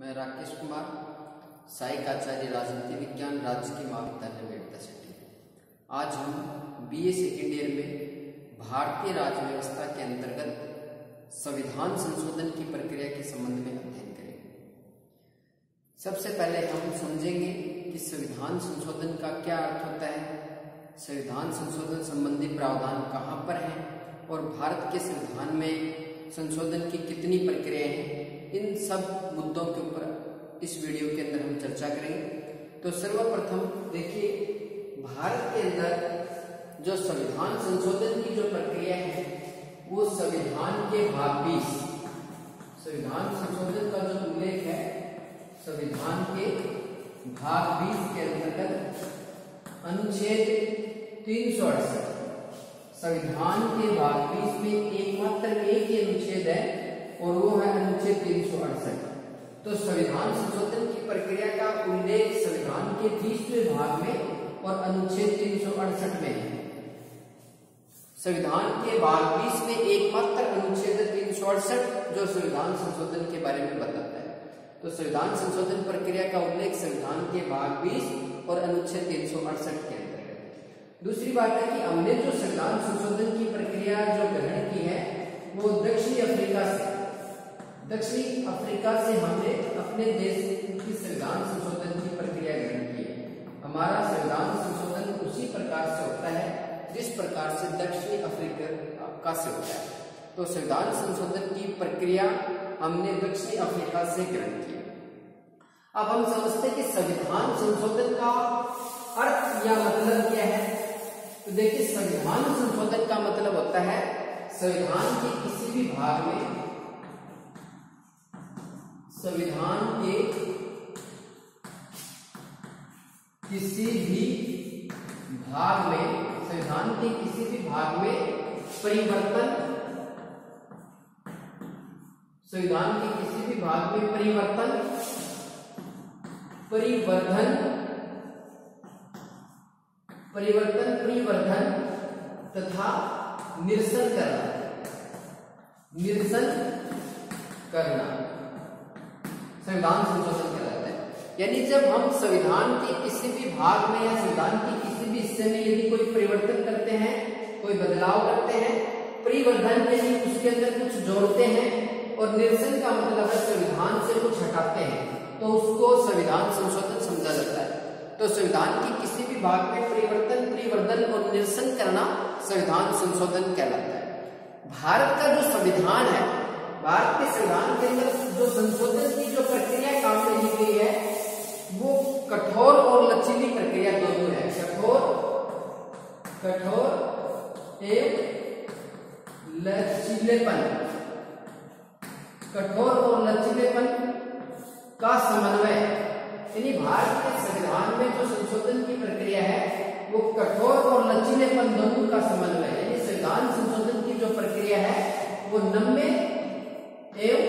मैं राकेश कुमार, सहायक आचार्य राजनीति विज्ञान, राजकीय महाविद्यालय मेडता सिटी। आज हम बीए सेकेंड ईयर में भारतीय राज्य व्यवस्था के अंतर्गत संविधान संशोधन की प्रक्रिया के संबंध में अध्ययन करेंगे। सबसे पहले हम समझेंगे कि संविधान संशोधन का क्या अर्थ होता है, संविधान संशोधन संबंधी प्रावधान कहाँ पर है और भारत के संविधान में संशोधन की कितनी प्रक्रियाएं हैं। इन सब मुद्दों के ऊपर इस वीडियो के अंदर हम चर्चा करेंगे। तो सर्वप्रथम देखिए, भारत के अंदर जो संविधान संशोधन की जो प्रक्रिया है वो संविधान के भाग 20, संविधान संशोधन का जो उल्लेख है संविधान के भाग 20 के अंतर्गत अनुच्छेद 368, संविधान के भाग 20 में एकमात्र एक ही अनुच्छेद है और वो है अनुच्छेद 368। तो संविधान संशोधन की प्रक्रिया का उल्लेख संविधान के 20वें भाग में और अनुच्छेद 368 में है। संविधान के भाग 20 में एकमात्र अनुच्छेद 368 जो संविधान संशोधन के बारे में बताता है। तो संविधान संशोधन प्रक्रिया का उल्लेख संविधान के भाग 20 और अनुच्छेद 368 के अंतर्गत। दूसरी बात है कि हमने जो संविधान संशोधन की प्रक्रिया जो ग्रहण की है वो दक्षिण अफ्रीका से हमने अपने देश की संविधान संशोधन की प्रक्रिया ग्रहण की है। हमारा संविधान संशोधन उसी प्रकार से होता है जिस प्रकार से दक्षिण अफ्रीका से होता है। तो संविधान संशोधन की प्रक्रिया हमने दक्षिण अफ्रीका से ग्रहण की। अब हम समझते हैं कि संविधान संशोधन का अर्थ या मतलब क्या है। तो देखिए, संविधान संशोधन का मतलब होता है संविधान के किसी भी भाग में, संविधान के किसी भी भाग में, संविधान के किसी भी भाग में परिवर्तन, संविधान के किसी भी भाग में परिवर्तन, परिवर्धन तथा निरसन करना संविधान संशोधन कहलाता है। यानी जब हम संविधान के किसी भी भाग में या संविधान के किसी भी हिस्से में यदि कोई परिवर्तन करते हैं, कोई बदलाव करते हैं, परिवर्धन यानी उसके अंदर कुछ जोड़ते हैं और निरसन का मतलब है संविधान से कुछ हटाते हैं, तो उसको संविधान संशोधन समझा जाता है। तो संविधान के किसी भी भाग में परिवर्तन, परिवर्धन और निरसन करना संविधान संशोधन कहलाता है। भारत का जो संविधान है, भारत के संविधान के अंदर जो संशोधन की जो प्रक्रिया काम में ली गई है वो कठोर और लचीली प्रक्रिया दोनों है। कठोर एवं लचीलेपन, कठोर और लचीलेपन का समन्वय, यानी भारत के संविधान में जो संशोधन की प्रक्रिया है वो कठोर और लचीलेपन दोनों का समन्वय, यानी संविधान संशोधन की जो प्रक्रिया है वो नम्य एवं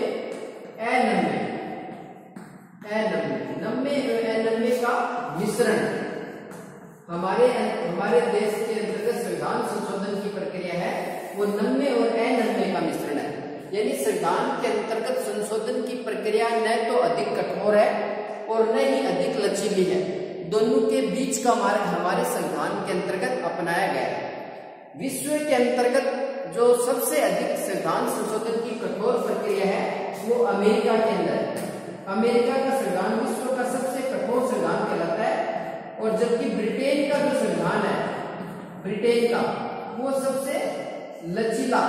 अनम्य का मिश्रण। हमारे देश के अंतर्गत संविधान संशोधन की प्रक्रिया है वो नम्य और अनम्य का मिश्रण है। यानी संविधान के अंतर्गत संशोधन की प्रक्रिया न तो अधिक कठोर है और न ही अधिक लचीली है, दोनों के बीच का मार्ग हमारे संविधान के अंतर्गत अपनाया गया है। विश्व के अंतर्गत जो सबसे अधिक संविधान संशोधन की कठोर प्रक्रिया है वो अमेरिका के अंदर है। अमेरिका का संविधान विश्व का सबसे कठोर संविधान कहलाता है, और जबकि ब्रिटेन का जो संविधान है, ब्रिटेन का वो सबसे लचीला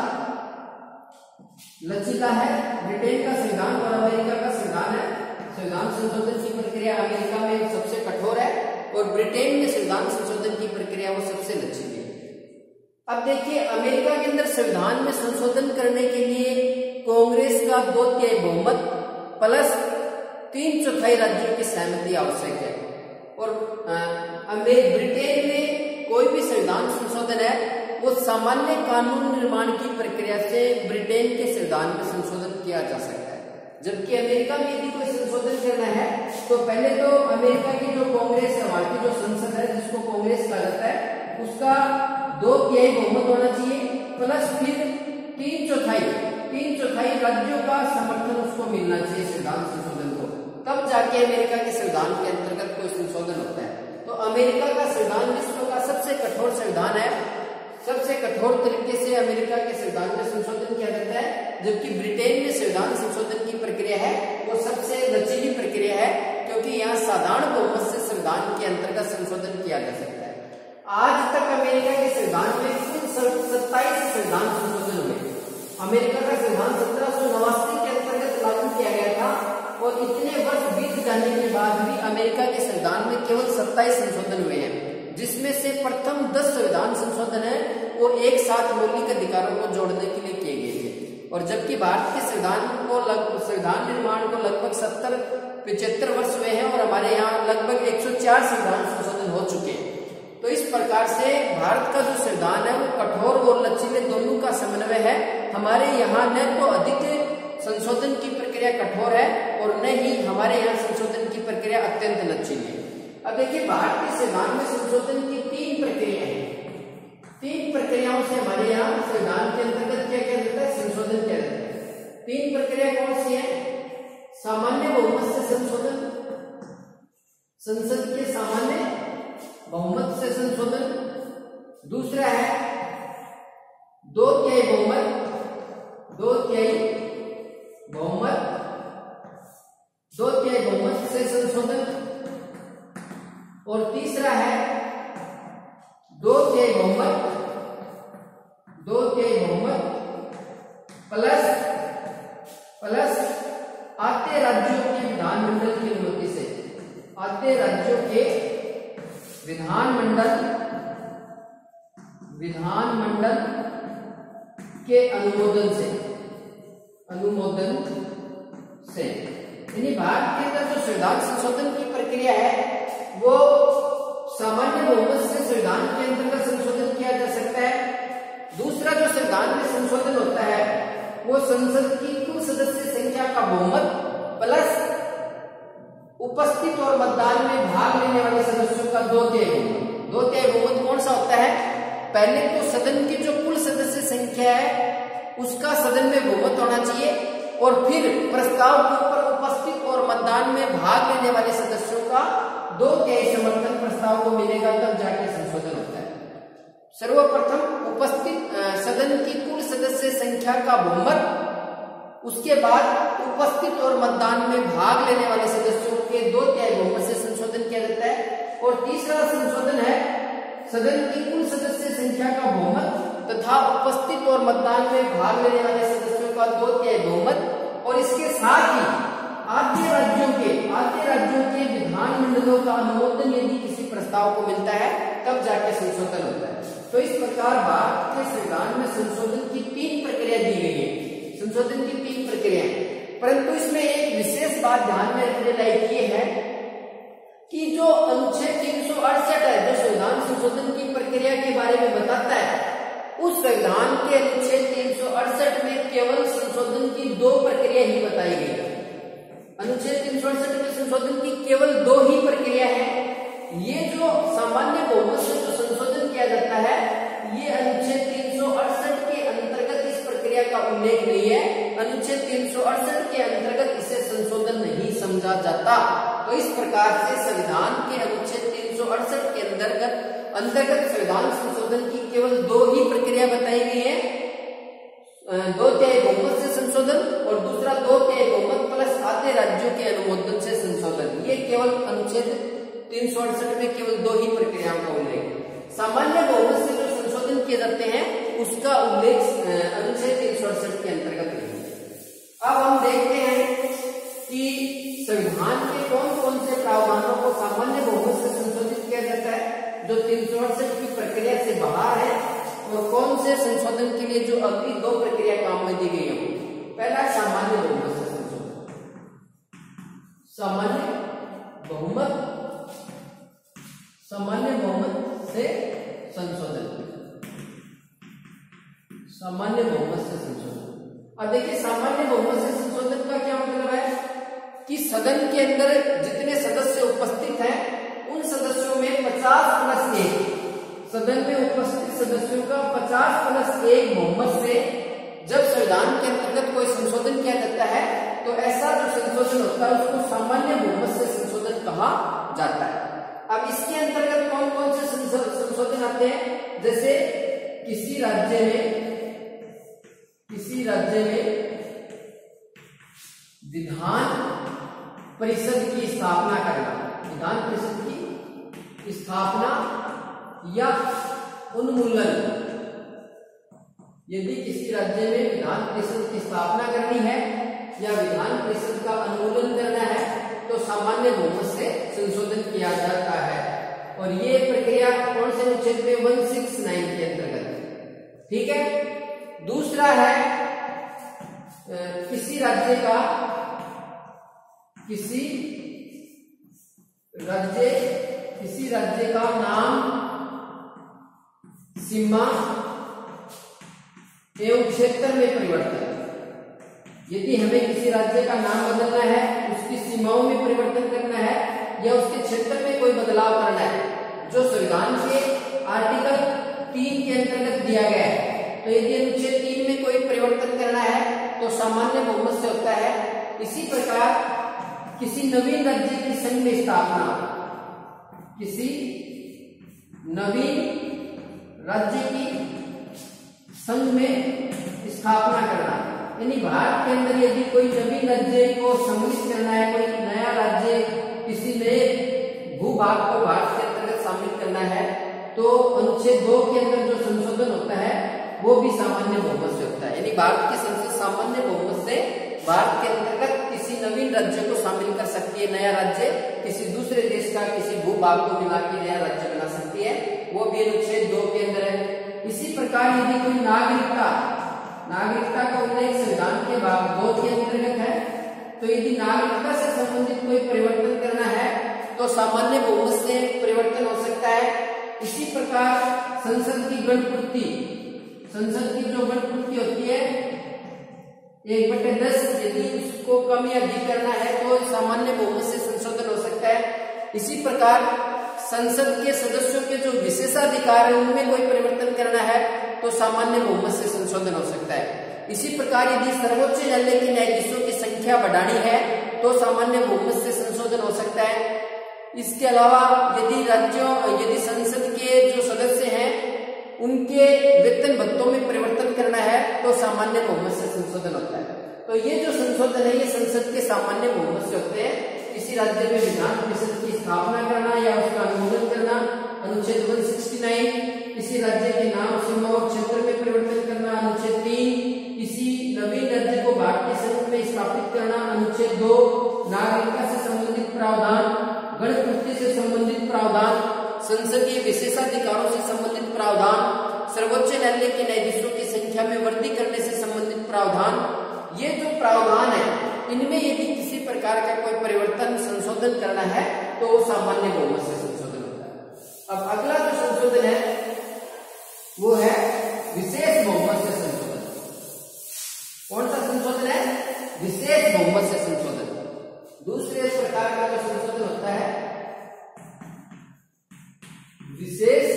है। ब्रिटेन का संविधान और अमेरिका का संविधान है, संविधान संशोधन की प्रक्रिया अमेरिका में सबसे कठोर है और ब्रिटेन में संविधान संशोधन की प्रक्रिया वो सबसे लचीली है। अब देखिए, अमेरिका के अंदर संविधान में संशोधन करने के लिए कांग्रेस का 2/3 बहुमत प्लस 3/4 राज्यों की सहमति आवश्यक है। और ब्रिटेन में कोई भी संविधान संशोधन है वो सामान्य कानून निर्माण की प्रक्रिया से ब्रिटेन के संविधान में संशोधन किया जा सकता है। जबकि अमेरिका में यदि कोई संशोधन करना है तो पहले तो अमेरिका की जो कांग्रेस है, वहां की जो संसद है जिसको कांग्रेस कहा जाता है, उसका 2/3 बहुमत होना चाहिए प्लस फिर 3/4 राज्यों का समर्थन उसको मिलना चाहिए संविधान संशोधन को, तब जाके अमेरिका के संविधान के अंतर्गत कोई संशोधन होता है। तो अमेरिका का संविधान विश्व का सबसे कठोर संविधान है, सबसे कठोर तरीके से अमेरिका के संविधान में संशोधन किया जाता है, जबकि ब्रिटेन में संविधान संशोधन की प्रक्रिया है वो सबसे लचीली प्रक्रिया है, क्योंकि यहाँ साधारण बहुमत से संविधान के अंतर्गत संशोधन किया जा सकता है। आज तक अमेरिका के संविधान में कुल 27 संविधान संशोधन हुए। अमेरिका का संविधान 1789 के अंतर्गत लागू किया गया था और इतने वर्ष बीत जाने के बाद भी अमेरिका के संविधान में केवल 27 संशोधन हुए हैं, जिसमें से प्रथम 10 संविधान संशोधन है वो एक साथ मौलिक अधिकारों को जोड़ने के लिए किए गए थे। और जबकि भारत के संविधान निर्माण को लगभग 70-75 वर्ष हुए हैं और हमारे यहाँ लगभग 104 संविधान संशोधन हो चुके हैं। तो इस प्रकार से भारत का जो संविधान है वो कठोर और लचीले दोनों का समन्वय है। हमारे यहाँ न तो अधिक संशोधन की प्रक्रिया कठोर है और न ही हमारे यहाँ संशोधन की प्रक्रिया अत्यंत लचीली है। अब देखिए, भारत के संविधान में संशोधन की 3 प्रक्रियाएं हैं। 3 प्रक्रियाओं से हमारे यहाँ संविधान के अंतर्गत क्या किया जाता है, संशोधन किया जाता है। 3 प्रक्रिया कौन सी है? सामान्य बहुमत से संशोधन, संसद के सामान्य बहुमत से संशोधन, दूसरा है 2/3 बहुमत, 2/3 बहुमत से संशोधन, और तीसरा है 2/3 बहुमत प्लस आते राज्यों के विधानमंडल की अनुमति से, आते राज्यों के विधानमंडल के अनुमोदन से यानी भारत के अंदर जो संविधान संशोधन की प्रक्रिया है वो सामान्य बहुमत से संविधान के अंतर्गत संशोधन किया जा सकता है। दूसरा जो संविधान में संशोधन होता है वो संसद की कुल सदस्य संख्या का बहुमत प्लस उपस्थित और मतदान में भाग लेने वाले सदस्यों का 2/3 बहुमत। 2/3 बहुमत कौन सा होता है? पहले तो सदन की जो कुल सदस्य संख्या है उसका सदन में बहुमत होना चाहिए और फिर प्रस्ताव के ऊपर उपस्थित और मतदान में भाग लेने वाले सदस्यों का 2/3 समर्थन प्रस्ताव को मिलेगा, तब जाके संशोधन होता है। सर्वप्रथम उपस्थित सदन की कुल सदस्य संख्या का बहुमत, उसके बाद उपस्थित और मतदान में भाग लेने वाले सदस्यों के 2/3 बहुमत से संशोधन किया जाता है। और तीसरा संशोधन है सदन की कुल सदस्य संख्या का बहुमत तथा उपस्थित और मतदान में भाग लेने वाले सदस्यों का 2/3 बहुमत, और इसके साथ ही आद्य राज्यों के विधानमंडलों का अनुमोदन यदि किसी प्रस्ताव को मिलता है तब जाके संशोधन होता है। तो इस प्रकार भारत के संविधान में संशोधन की 3 प्रक्रिया दी गई है, संशोधन की 3 प्रक्रियाएं। परंतु इसमें एक विशेष बात ध्यान में रखने लायक ये है कि जो अनुच्छेद 368 है जो संविधान संशोधन की प्रक्रिया के बारे में बताता है, उस संविधान के अनुच्छेद 368 में केवल संशोधन की 2 प्रक्रिया ही बताई गई है। अनुच्छेद 368 में संशोधन की केवल 2 ही प्रक्रिया है। ये जो सामान्य बहुमत से जो संशोधन किया जाता है ये अनुच्छेद 368 के अंतर्गत इस प्रक्रिया का उल्लेख नहीं है। अनुच्छेद 368 के अंतर्गत इसे संशोधन नहीं समझा जाता। तो इस प्रकार से संविधान के अनुच्छेद 368 के अंतर्गत संविधान संशोधन की केवल 2 ही प्रक्रिया बताई गई है, 2/3 बहुमत से संशोधन और दूसरा 2/3 बहुमत प्लस आधे राज्यों के अनुमोदन से संशोधन। ये केवल अनुच्छेद 368 में केवल 2 ही प्रक्रियाओं का उल्लेख है। सामान्य बहुमत से जो संशोधन किए जाते हैं उसका उल्लेख अनुच्छेद 368 के अंतर्गत नहीं है। अब हम देखते हैं कि संविधान के कौन कौन से प्रावधानों को सामान्य बहुमत से संशोधित किया जाता है जो 368 की प्रक्रिया से बाहर है, और कौन से संशोधन के लिए जो अगली 2 प्रक्रिया काम में दी गई है। पहला सामान्य बहुमत से संशोधन, सामान्य बहुमत से संशोधन, सामान्य बहुमत से संशोधन। अब देखिए सामान्य बहुमत से संशोधन का क्या मतलब है कि सदन के अंदर जितने सदस्य उपस्थित हैं उन सदस्यों में 50+1, सदन में उपस्थित सदस्यों का 50+1 बहुमत से जब संविधान के अंतर्गत कोई संशोधन किया जाता है तो ऐसा जो संशोधन होता है उसको सामान्य कहा जाता है। अब इसके अंतर्गत कौन कौन से संशोधन आते हैं, जैसे किसी राज्य में विधान परिषद की स्थापना करना, विधान परिषद की स्थापना या उन्मूलन, यदि किसी राज्य में विधान परिषद की स्थापना करनी है या विधान परिषद का उन्मूलन करना है तो सामान्य बहुमत से संशोधन किया जाता है। और ये प्रक्रिया कौन से अनुच्छेद में 169 के अंतर्गत, ठीक है। दूसरा है किसी राज्य का नाम, सीमा एवं क्षेत्र में परिवर्तन। यदि हमें किसी राज्य का नाम बदलना है, उसकी सीमाओं में परिवर्तन करना है या उसके क्षेत्र में कोई बदलाव करना है जो संविधान के आर्टिकल 3 के अंतर्गत दिया गया है, तो यदि अनुच्छेद 3 में कोई परिवर्तन करना है तो सामान्य बहुमत से होता है। इसी प्रकार किसी नवीन राज्य की संघ में स्थापना, किसी नवीन राज्य की संघ में स्थापना करना, यानी भारत के अंदर यदि कोई नवीन राज्य को सम्मिलित करना है, कोई नया राज्य किसी नए भूभाग को भारत के अंतर्गत शामिल करना है, तो अनुच्छेद 2 के अंदर जो संशोधन होता है वो भी सामान्य बहुमत से होता है। यानी भारत की संसद सामान्य बहुमत से भारत के अंतर्गत किसी नवीन राज्य को शामिल कर सकती है, नया राज्य किसी दूसरे देश का किसी भूभाग को मिला के नया राज्य बना सकती है, वो भी अनुच्छेद 2 के अंदर है। इसी प्रकार यदि कोई नागरिकता का उल्लेख संविधान के भाग 2 के अंतर्गत है, तो यदि नागरिकता से संबंधित कोई परिवर्तन करना है तो सामान्य बहुमत से परिवर्तन हो सकता है। इसी प्रकार संसद की गणपूर्ति जो गणपूर्ति होती है 1/10, यदि उसको कम या अधिक करना है तो सामान्य बहुमत से संशोधन हो सकता है। इसी प्रकार संसद के सदस्यों के जो विशेषाधिकार है उनमें कोई परिवर्तन करना है तो सामान्य बहुमत से संशोधन हो सकता है। इसी प्रकार यदि सर्वोच्च न्यायालय के न्यायाधीशों की संख्या बढ़ानी है तो सामान्य बहुमत से संशोधन हो सकता है। इसके अलावा यदि संसद के जो सदस्य हैं उनके वेतन भत्तों में परिवर्तन करना है तो सामान्य बहुमत से संशोधन होता है। तो ये जो संशोधन है ये संसद के सामान्य बहुमत से होते हैं। किसी राज्य में विधान परिषद की स्थापना करना या उसका अनुमोदन करना, अनुच्छेद 169। किसी राज्य के नाम, सीमा और क्षेत्र में परिवर्तन करना, अनुच्छेद 3। किसी नवीन राज्य को भारतीय संघ में स्थापित करना, अनुच्छेद 2। नागरिकता से संबंधित प्रावधान, गणपूर्ति से संबंधित प्रावधान, संसदीय विशेषाधिकारों से संबंधित प्रावधान, सर्वोच्च न्यायालय के न्यायाधीशों की संख्या में वृद्धि करने से संबंधित प्रावधान। ये जो प्रावधान है इनमें यदि किसी प्रकार का कोई परिवर्तन संशोधन करना है तो सामान्य बहुमत से संशोधन होता है। अब अगला जो संशोधन है वो है विशेष बहुमत से संशोधन। कौन सा संशोधन है? विशेष बहुमत से संशोधन। दूसरे प्रकार का जो संशोधन होता है विशेष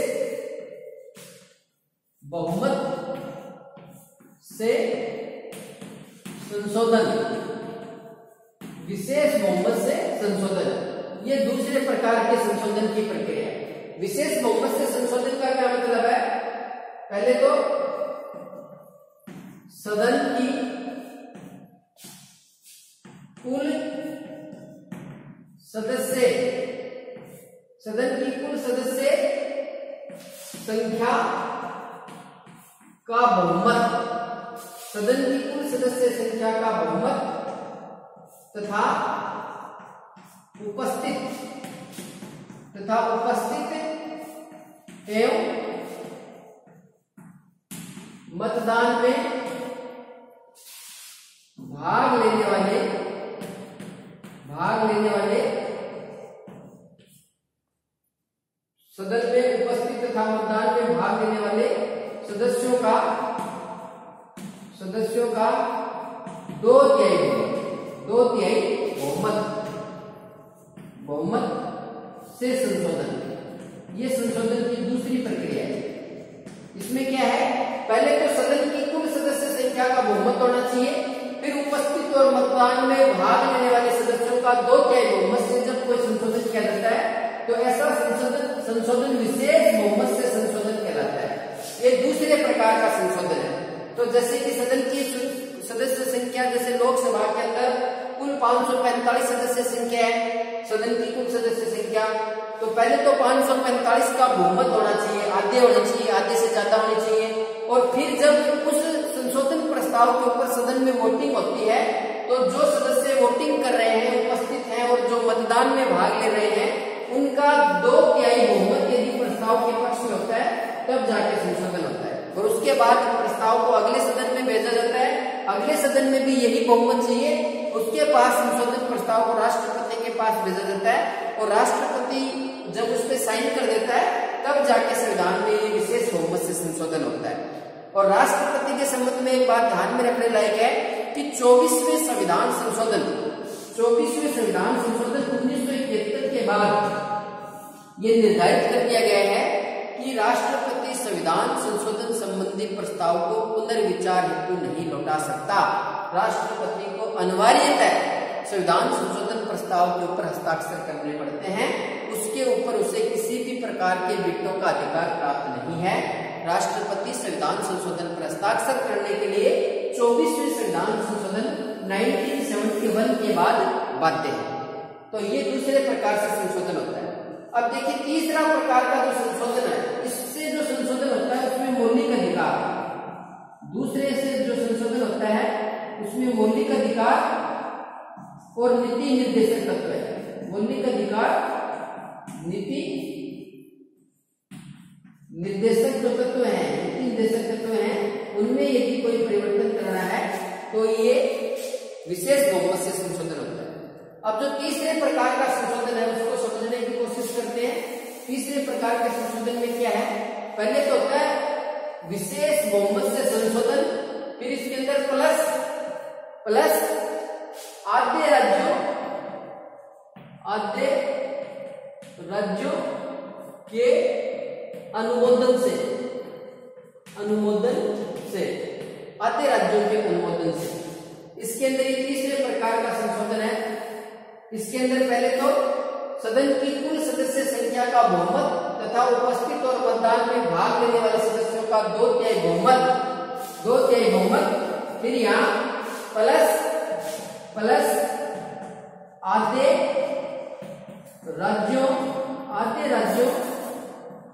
बहुमत से संशोधन। विशेष बहुमत से संशोधन ये दूसरे प्रकार के संशोधन की प्रक्रिया है। विशेष बहुमत से संशोधन का क्या मतलब है? पहले तो सदन की कुल सदस्य संख्या का बहुमत, सदन की कुल सदस्य संख्या का बहुमत तथा उपस्थित एवं मतदान में भाग लेने वाले सदन में उपस्थित तथा मतदान में भाग लेने वाले सदस्यों का 2/3 बहुमत से संशोधन। ये संशोधन की दूसरी प्रक्रिया है। इसमें क्या है? पहले तो सदन की कुल सदस्य संख्या का बहुमत होना चाहिए, फिर उपस्थित और मतदान में भाग लेने वाले सदस्यों का 2/3 बहुमत से जब कोई संशोधन किया तो ऐसा संशोधन विशेष बहुमत से संशोधन कहलाता है। ये दूसरे प्रकार का संशोधन है। तो जैसे कि सदन की सदस्य संख्या, जैसे लोकसभा के अंदर कुल 545 सदस्य संख्या है, सदन की कुल सदस्य संख्या, तो पहले तो 545 का बहुमत होना चाहिए, आधे होने चाहिए, आधे से ज्यादा होने चाहिए। और फिर जब उस संशोधन प्रस्ताव के ऊपर सदन में वोटिंग होती है, तो जो सदस्य वोटिंग कर रहे हैं, उपस्थित हैं और जो मतदान में भाग ले रहे हैं, उनका 2/3 बहुमत यदि प्रस्ताव के पक्ष में होता है तब जाके संशोधन होता है। और उसके बाद प्रस्ताव को अगले सदन में भेजा जाता है, अगले सदन में भी यही बहुमत चाहिए, उसके पास संशोधन प्रस्ताव को राष्ट्रपति के पास भेजा जाता है और राष्ट्रपति जब उस पर साइन कर देता है तब जाके संविधान में ये विशेष बहुमत से संशोधन होता है। और राष्ट्रपति के संबंध में एक बात ध्यान में रखने लायक है कि 24वें संविधान संशोधन 1971 के बाद ये निर्धारित कर दिया गया है कि राष्ट्रपति संविधान संशोधन संबंधी प्रस्ताव को पुनर्विचार हेतु नहीं लौटा सकता। राष्ट्रपति को अनिवार्यतः संविधान संशोधन प्रस्ताव के ऊपर हस्ताक्षर करने पड़ते हैं, उसके ऊपर उसे किसी भी प्रकार के वीटो का अधिकार प्राप्त नहीं है। राष्ट्रपति संविधान संशोधन पर हस्ताक्षर करने के लिए 24वें संविधान संशोधन 1971 के बाद बाध्य है। तो ये दूसरे प्रकार से संशोधन होता है। अब देखिए तीसरा प्रकार का जो संशोधन है, इससे जो संशोधन होता है उसमें मौलिक अधिकार, दूसरे से जो संशोधन होता है उसमें मौलिक अधिकार और नीति निर्देशक तत्व है। मौलिक अधिकार, नीति निर्देशक जो तत्व हैं, नीति निर्देशक तत्व हैं, उनमें यदि कोई परिवर्तन करना है तो ये विशेष बहुमत से संशोधन होता है। अब जो तीसरे प्रकार का संशोधन है उसको समझने की कोशिश करते हैं। तीसरे प्रकार के संशोधन में क्या है, पहले तो होता है विशेष बहुमत से संशोधन, फिर इसके अंदर प्लस आधे राज्यों के अनुमोदन से आधे राज्यों के अनुमोदन से। इसके अंदर ये तीसरे प्रकार का संशोधन है। इसके अंदर पहले तो सदन की कुल सदस्य संख्या का बहुमत तथा उपस्थित और मतदान में भाग लेने वाले सदस्यों का 2/3 बहुमत, फिर यहाँ प्लस आधे राज्यों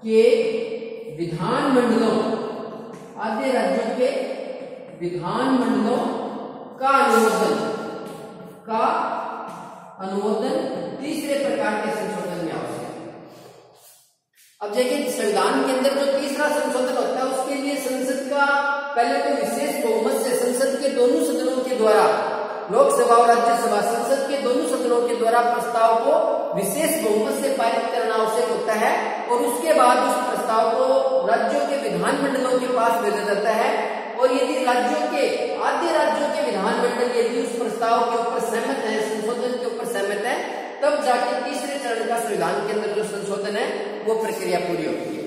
के विधानमंडलों का अनुमोदन तीसरे प्रकार के संशोधन में आवश्यक है। अब देखिए संविधान के अंदर जो तीसरा संशोधन होता है उसके लिए संसद का पहले तो विशेष बहुमत से संसद के दोनों सदनों के द्वारा, लोकसभा और राज्यसभा संसद के दोनों सदनों के द्वारा प्रस्ताव को विशेष बहुमत से पारित करना आवश्यक होता है और उसके बाद उस प्रस्ताव को राज्यों के विधानमंडलों के पास भेजा जाता है। और यदि आधे राज्यों के विधानमंडल यदि उस प्रस्ताव के ऊपर सहमत है, संशोधन के ऊपर सहमत है, तब जाके तीसरे चरण का संविधान के अंदर जो संशोधन है वो प्रक्रिया पूरी होती है।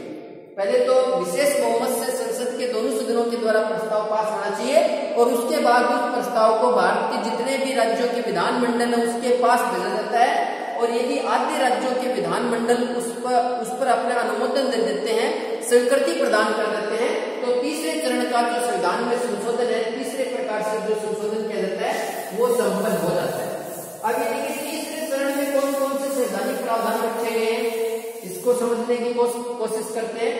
पहले तो विशेष बहुमत से संसद के दोनों सदनों के द्वारा प्रस्ताव पास होना चाहिए और उसके बाद उस प्रस्ताव को भारत के जितने भी राज्यों के विधानमंडल है उसके पास भेजा जाता है। और यदि आधे राज्यों के विधानमंडल उस पर अपना अनुमोदन दे देते हैं, स्वीकृति प्रदान कर देते हैं, तो तीसरे चरण का जो संविधान में संशोधन है, तीसरे प्रकार से जो संशोधन किया जाता है वो संपन्न हो जाता है। अब ये देखिए तीसरे चरण में कौन कौन से संवैधानिक प्रावधान रखे गए हैं इसको समझने की कोशिश करते हैं।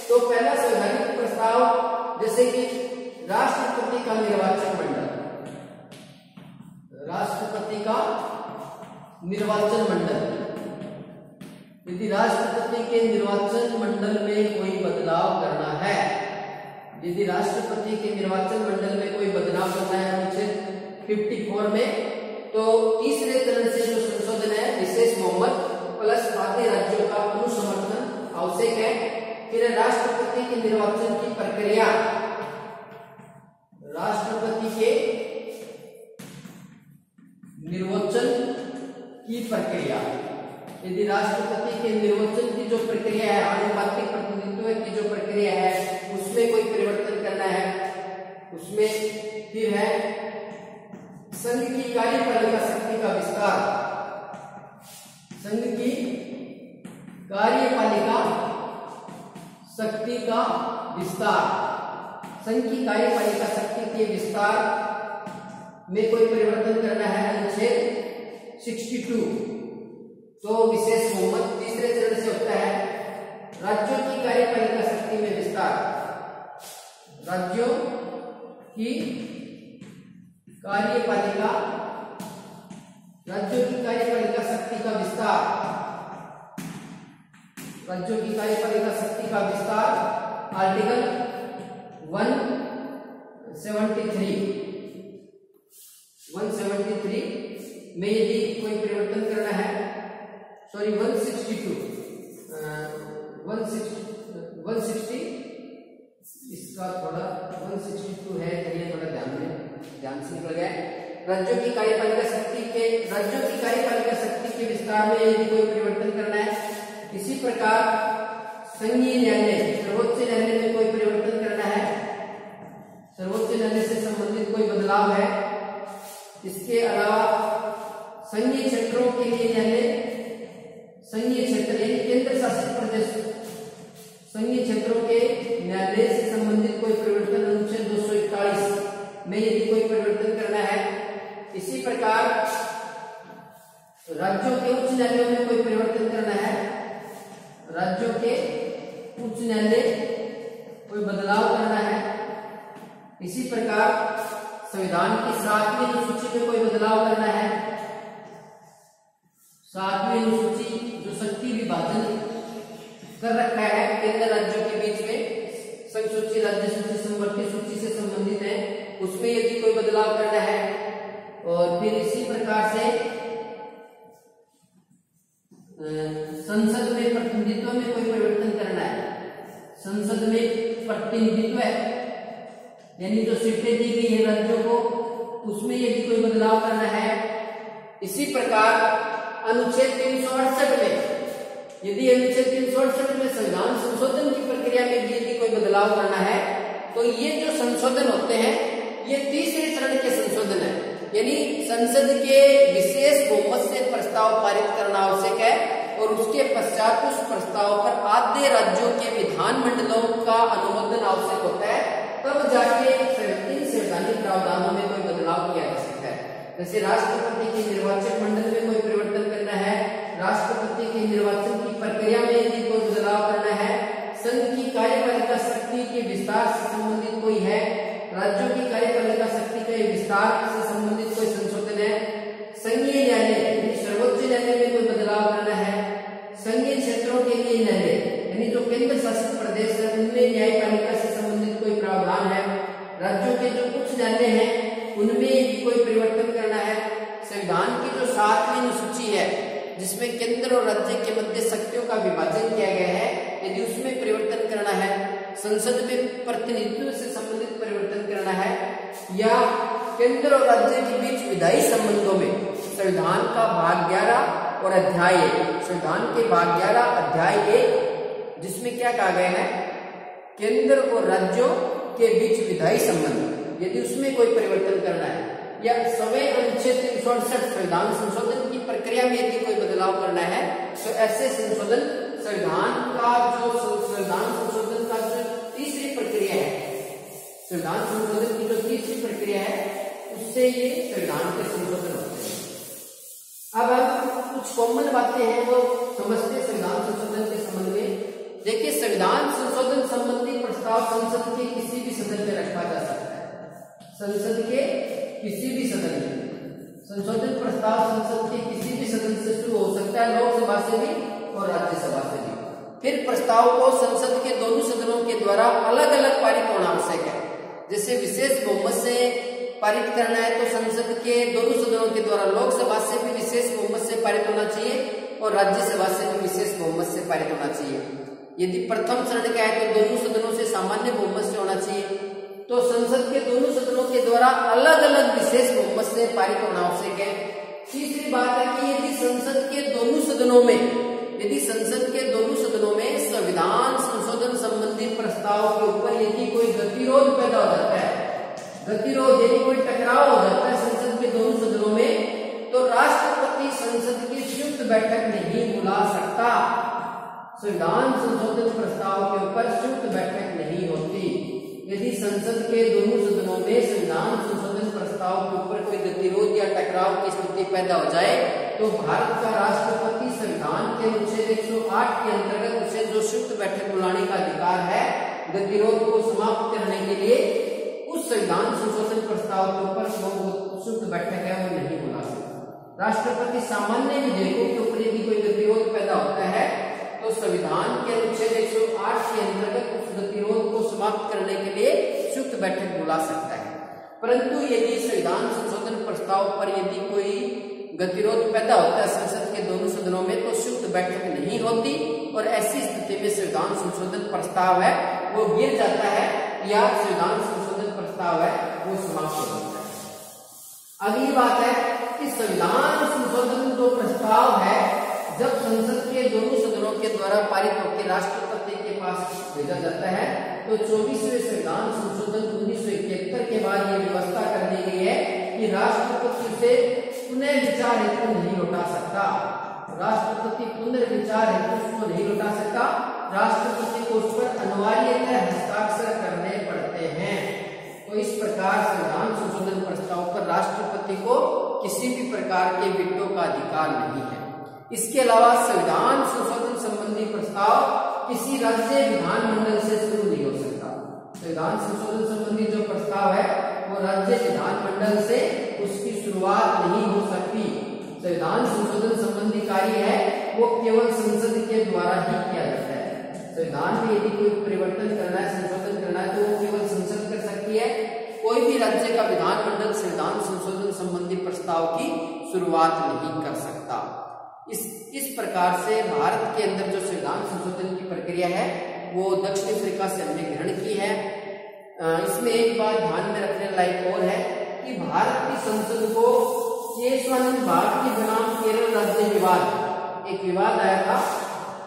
तो पहला संवैधानिक प्रस्ताव, जैसे कि राष्ट्रपति का निर्वाचन मंडल, यदि राष्ट्रपति के निर्वाचन मंडल में कोई बदलाव करना है, यदि राष्ट्रपति के निर्वाचन मंडल में कोई बदलाव करना है अनुच्छेद 54 में, तो तीसरे चरण से जो संशोधन है विशेष बहुमत प्लस आधे राज्यों का अनुसमर्थन आवश्यक है। फिर राष्ट्रपति के निर्वाचन की प्रक्रिया, राष्ट्रपति के निर्वाचन की प्रक्रिया, यदि राष्ट्रपति के निर्वाचन की जो प्रक्रिया है, आनुपातिक प्रतिनिधित्व की जो प्रक्रिया है, उसमें कोई परिवर्तन करना है, उसमें फिर है संघ की कार्यपालिका शक्ति का विस्तार, संघ की कार्यपालिका शक्ति का विस्तार, संघ की कार्यपालिका शक्ति के विस्तार में कोई परिवर्तन करना है। अनुच्छेद 62। तो विशेष बहुमत तीसरे चरण से होता है। राज्यों की कार्यपालिका शक्ति में विस्तार, राज्यों की कार्यपालिका शक्ति का विस्तार, राज्यों की कार्यपालिका शक्ति का विस्तार। आर्टिकल 173 में यदि कोई परिवर्तन करना है, सॉरी 162 इसका थोड़ा 162 है, चलिए थोड़ा ध्यान से निकल गया। राज्यों की कार्यपालिका शक्ति के विस्तार में यदि कोई परिवर्तन करना है, इसी प्रकार संघीय न्यायालय, सर्वोच्च न्यायालय में कोई परिवर्तन करना है, सर्वोच्च न्यायालय से संबंधित कोई बदलाव है। इसके अलावा संघीय क्षेत्रों के लिए न्यायालय, संघीय क्षेत्र यानी केंद्र शासित प्रदेश, संघीय क्षेत्रों के न्यायालय से संबंधित कोई परिवर्तन अनुच्छेद 241 में यदि कोई परिवर्तन करना है। इसी प्रकार राज्यों के उच्च न्यायालयों में कोई परिवर्तन करना है, राज्यों के उच्च न्यायालय कोई बदलाव करना है। इसी प्रकार संविधान की 7वीं अनुसूची में कोई बदलाव करना है। 7वीं अनुसूची जो शक्ति विभाजन कर रखा है केंद्र राज्यों के बीच में, संघ सूची, राज्य सूची, समवर्ती सूची से संबंधित है, उसमें यदि कोई बदलाव करना है। और फिर इसी प्रकार से संसद में प्रतिनिधित्व में कोई परिवर्तन करना है। संसद में प्रतिनिधित्व यानी जो सीटें दी गई है राज्यों को, उसमें यदि कोई बदलाव करना है। इसी प्रकार अनुच्छेद 368 में यदि अनुच्छेद 368 में संविधान संशोधन की प्रक्रिया में यदि कोई बदलाव करना है, तो ये जो संशोधन होते हैं ये तीसरे चरण के संशोधन है, यानी संसद के विशेष बहुमत से प्रस्ताव पारित करना आवश्यक है और उसके पश्चात उस प्रस्ताव पर आधे राज्यों के विधानमंडलों का अनुमोदन आवश्यक होता है, तब जाके संवैधानिक प्रावधानों में कोई बदलाव किया जा सकता है। जैसे राष्ट्रपति के निर्वाचन मंडल में कोई परिवर्तन करना है, राष्ट्रपति के निर्वाचन की प्रक्रिया में यदि कोई बदलाव करना है, संघ की कार्यपालिका शक्ति के विस्तार से संबंधित कोई है, राज्यों की कार्यपालिका शक्ति के विस्तार से संबंधित कोई संशोधन है, संघीय न्यायालय यानी सर्वोच्च न्यायालय में कोई बदलाव करना है, संघीय क्षेत्रों के लिए न्यायालय यानी जो केंद्र शासित प्रदेश है उनमें न्यायपालिका से संबंधित कोई प्रावधान है, राज्यों के जो उच्च न्यायालय हैं उनमें कोई परिवर्तन करना है। संविधान की जो 7वीं अनुसूची है जिसमें केंद्र और राज्य के मध्य शक्तियों का विभाजन किया गया है, यदि उसमें परिवर्तन करना है, संसद में प्रतिनिधित्व से संबंधित परिवर्तन करना है, या केंद्र और राज्य के बीच विधायी संबंधों में संविधान का भाग 11 और अध्याय 1, संविधान के भाग 11 अध्याय 1 जिसमें क्या कहा गया है, केंद्र और राज्यों के बीच विधायी संबंध, यदि उसमें कोई परिवर्तन करना है, या सवै अनुच्छेद 368 संविधान संशोधन की प्रक्रिया में यदि कोई बदलाव करना है, तो ऐसे संशोधन संविधान संशोधन का जो तीसरी प्रक्रिया है, संविधान संशोधन की जो तीसरी प्रक्रिया है, उससे ये संविधान के संशोधन होते हैं। अब हम कुछ कॉमन बातें हैं वो समझते संविधान संशोधन के संबंध में। देखिए, संविधान संशोधन संबंधी प्रस्ताव संसद के किसी भी सदन में रखा जा सकता है। संसद के किसी भी सदन में संशोधन प्रस्ताव संसद के किसी भी सदन से शुरू हो सकता है, लोकसभा से भी और राज्यसभा से भी। फिर प्रस्ताव को संसद के दोनों सदनों के द्वारा अलग अलग पारित होना आवश्यक है। जैसे विशेष बहुमत से पारित करना है तो संसद के दोनों सदनों के द्वारा लोकसभा से भी विशेष बहुमत से पारित होना चाहिए और राज्यसभा से भी विशेष बहुमत से पारित होना चाहिए। यदि प्रथम चरण का है तो दोनों सदनों से सामान्य बहुमत से होना चाहिए। तो संसद के दोनों सदनों के द्वारा अलग अलग विशेष बहुमत से पारित होना आवश्यक है। तीसरी बात है कि यदि संसद के दोनों सदनों में संविधान संशोधन संबंधी प्रस्ताव के ऊपर यदि कोई गतिरोध पैदा हो जाता है, गतिरोध यदि कोई टकराव हो जाता है संसद के दोनों सदनों में, तो राष्ट्रपति संसद की संयुक्त बैठक नहीं बुला सकता। संविधान संशोधन प्रस्ताव के ऊपर संयुक्त बैठक नहीं होती। यदि संसद के दोनों सदनों में संविधान संशोधन प्रस्ताव के ऊपर कोई गतिरोध या टकराव की स्थिति पैदा हो जाए तो भारत का राष्ट्रपति संविधान के अनुच्छेद 108 के अंतर्गत उसे जो संयुक्त बैठक बुलाने का अधिकार है गतिरोध को समाप्त करने के लिए, उस संविधान संशोधन प्रस्ताव के ऊपर संयुक्त बैठक है वो नहीं बुला सकता। राष्ट्रपति सामान्य विधेयकों के ऊपर यदि कोई गतिरोध पैदा होता है तो संविधान के अनुच्छेद 108 के अंतर्गत उस गतिरोध को समाप्त करने के लिए संयुक्त बैठक बुला सकता है। परंतु यदि संविधान संशोधन प्रस्ताव पर यदि कोई गतिरोध पैदा होता है संसद के दोनों सदनों में तो संयुक्त बैठक नहीं होती और ऐसी स्थिति में संविधान संशोधन प्रस्ताव है वो गिर जाता है या संविधान संशोधन प्रस्ताव है वो समाप्त हो जाता है। अगली बात है कि संविधान संशोधन जो प्रस्ताव है जब संसद के दोनों सदनों के द्वारा पारित होकर राष्ट्रपति के पास भेजा जाता है तो 24वें संविधान संशोधन 1971 के बाद ये व्यवस्था कर दी गई है कि राष्ट्रपति से पुनर्विचार हेतु नहीं लौटा सकता। राष्ट्रपति पुनर्विचार हेतु उसको नहीं लौटा सकता। राष्ट्रपति को उस पर अनिवार्यतः हस्ताक्षर करने पड़ते हैं। तो इस प्रकार संविधान संशोधन प्रस्ताव पर राष्ट्रपति को किसी भी प्रकार के वीटो का अधिकार नहीं है। इसके अलावा संविधान संशोधन संबंधी प्रस्ताव किसी राज्य विधानमंडल से शुरू नहीं हो सकता। संविधान संशोधन संबंधी जो प्रस्ताव है वो राज्य विधानमंडल से उसकी शुरुआत नहीं हो सकती। संविधान संशोधन संबंधी कार्य है वो केवल संसद के द्वारा ही किया जाता है। संविधान में यदि कोई परिवर्तन करना है, संशोधन करना है तो वो केवल संसद कर सकती है। कोई भी राज्य का विधानमंडल संविधान संशोधन संबंधी प्रस्ताव की शुरुआत नहीं कर सकता। इस प्रकार से भारत के अंदर जो संविधान संशोधन की प्रक्रिया है वो दक्षिण अफ्रीका से हमने ग्रहण की है। इसमें एक बात ध्यान में रखने लायक और है कि भारत की संसद को केशवानंद भारती बनाम केरल राज्य विवाद, एक विवाद आया था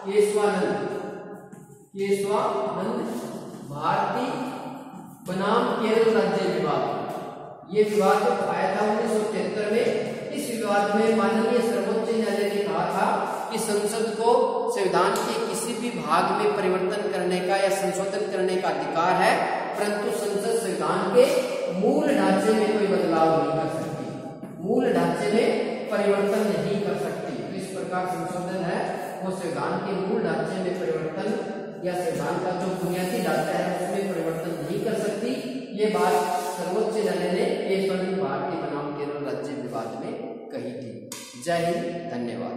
केशवानंद भारती बनाम केरल राज्य विवाद। ये विवाद आया था 1973 में। इस विवाद में माननीय सर्वोच्च न्यायालय ने कहा था कि संसद को संविधान के किसी भी भाग में परिवर्तन करने का या संशोधन करने का अधिकार है, परंतु संसद संविधान के मूल ढांचे में कोई बदलाव नहीं कर सकती, मूल ढांचे में परिवर्तन नहीं कर सकती। तो इस प्रकार संशोधन है वो संविधान के मूल ढांचे में परिवर्तन या संविधान का जो बुनियादी ढांचा है उसमें परिवर्तन नहीं कर सकती। ये बात सर्वोच्च न्यायालय ने केशवानंद भारती बनाम केरल राज्य विवाद में कही थी। जय हिंद, धन्यवाद।